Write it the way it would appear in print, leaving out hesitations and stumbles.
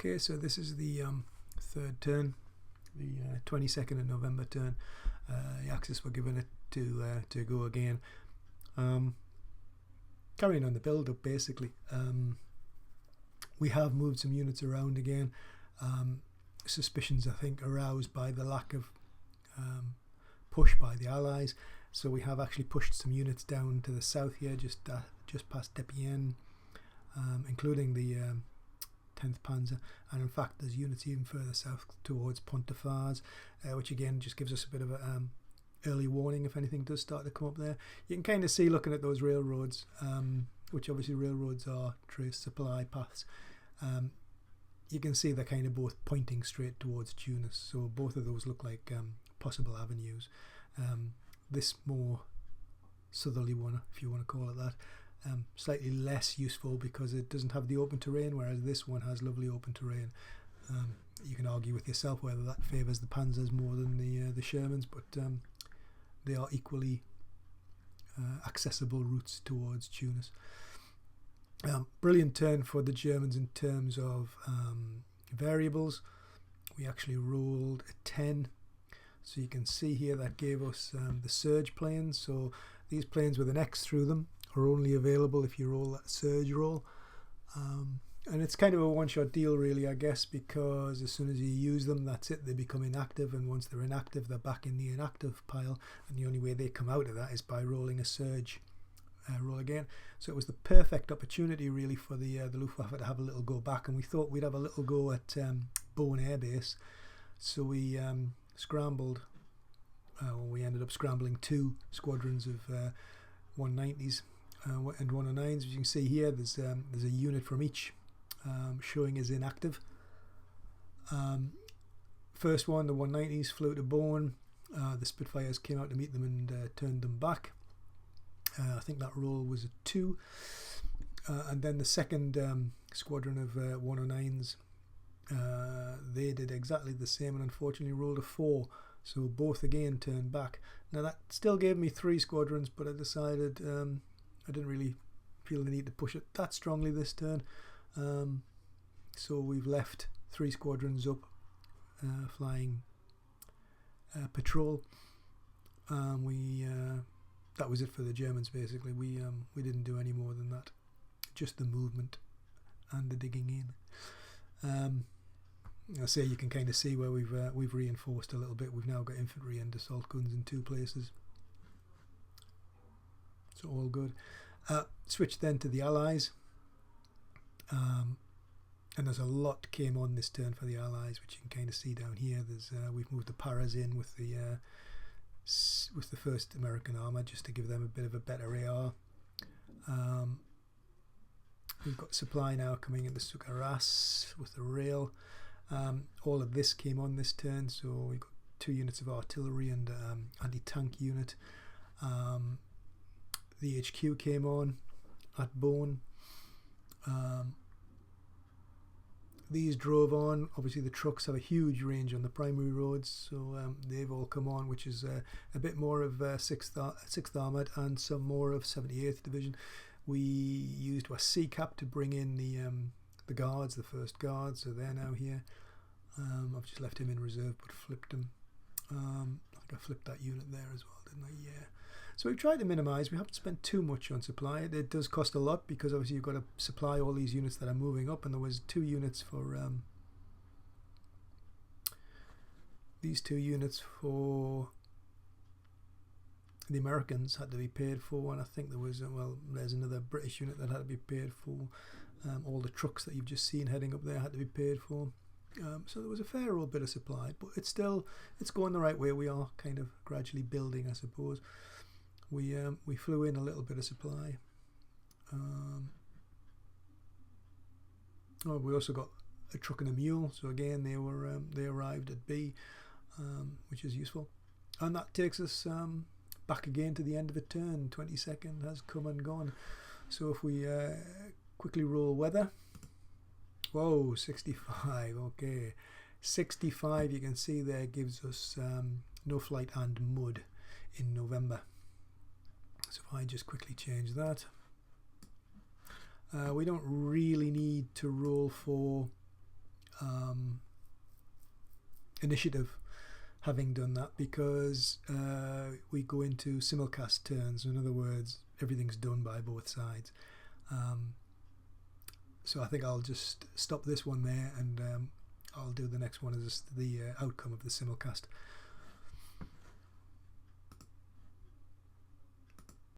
Okay, so this is the third turn, the 22nd of November turn. The Axis were given it to go again. Carrying on the build-up, basically. We have moved some units around again. Suspicions, I think, aroused by the lack of push by the Allies. So we have actually pushed some units down to the south here, just past Depienne, including the 10th Panzer, and in fact there's units even further south towards Pont-de-Fars, which again just gives us a bit of a early warning if anything does start to come up there. You can kind of see, looking at those railroads, which obviously railroads are trace supply paths, you can see they're kind of both pointing straight towards Tunis, so both of those look like possible avenues. This more southerly one, if you want to call it that, slightly less useful because it doesn't have the open terrain, whereas this one has lovely open terrain. You can argue with yourself whether that favours the Panzers more than the Shermans, but they are equally accessible routes towards Tunis. Brilliant turn for the Germans in terms of variables. We actually rolled a 10, so you can see here that gave us the surge planes. So these planes with an X through them are only available if you roll that surge roll, and it's kind of a one-shot deal really, I guess, because as soon as you use them, that's it, they become inactive, and once they're inactive, they're back in the inactive pile, and the only way they come out of that is by rolling a surge roll again. So it was the perfect opportunity really for the Luftwaffe to have a little go back, and we thought we'd have a little go at Bowen Air Base, so we scrambled. We ended up scrambling 2 squadrons of 190s and 109s. As you can see here, there's a unit from each showing as inactive. First one, the 190s, flew to Bowen. The Spitfires came out to meet them and turned them back. I think that roll was a 2. And then the second squadron of 109s, they did exactly the same and unfortunately rolled a 4. So both again turned back. Now that still gave me 3 squadrons, but I decided I didn't really feel the need to push it that strongly this turn. So we've left 3 squadrons up flying patrol. That was it for the Germans basically. We didn't do any more than that. Just the movement and the digging in. I say you can kind of see where we've reinforced a little bit. We've now got infantry and assault guns in 2 places, so all good. Switch then to the Allies, and there's a lot came on this turn for the Allies, which you can kind of see down here. There's we've moved the Paras in with the 1st American Armour just to give them a bit of a better AR. We've got supply now coming into Sucaras with the rail. All of this came on this turn, so we've got 2 units of artillery and anti-tank unit. The HQ came on at Bowen. These drove on. Obviously the trucks have a huge range on the primary roads, so they've all come on, which is a bit more of 6th Armoured and some more of 78th Division. We used a C-cap to bring in the guards, the 1st Guards, so they're now here. I've just left him in reserve but flipped him. I think I flipped that unit there as well, didn't I? Yeah. So we've tried to minimise. We haven't spent too much on supply. It does cost a lot because obviously you've got to supply all these units that are moving up, and there was 2 units for these 2 units for the Americans had to be paid for, and I think there was there's another British unit that had to be paid for. All the trucks that you've just seen heading up there had to be paid for. So there was a fair old bit of supply, but it's going the right way. We are kind of gradually building, I suppose. We flew in a little bit of supply. We also got a truck and a mule, so again they arrived at B, which is useful, and that takes us back again to the end of a turn. 22nd has come and gone. So if we quickly roll weather. Whoa, 65. Okay, 65. You can see there gives us no flight and mud in November. So if I just quickly change that, we don't really need to roll for initiative having done that, because we go into simulcast turns. In other words, everything's done by both sides. So I think I'll just stop this one there, and I'll do the next one as the outcome of the simulcast.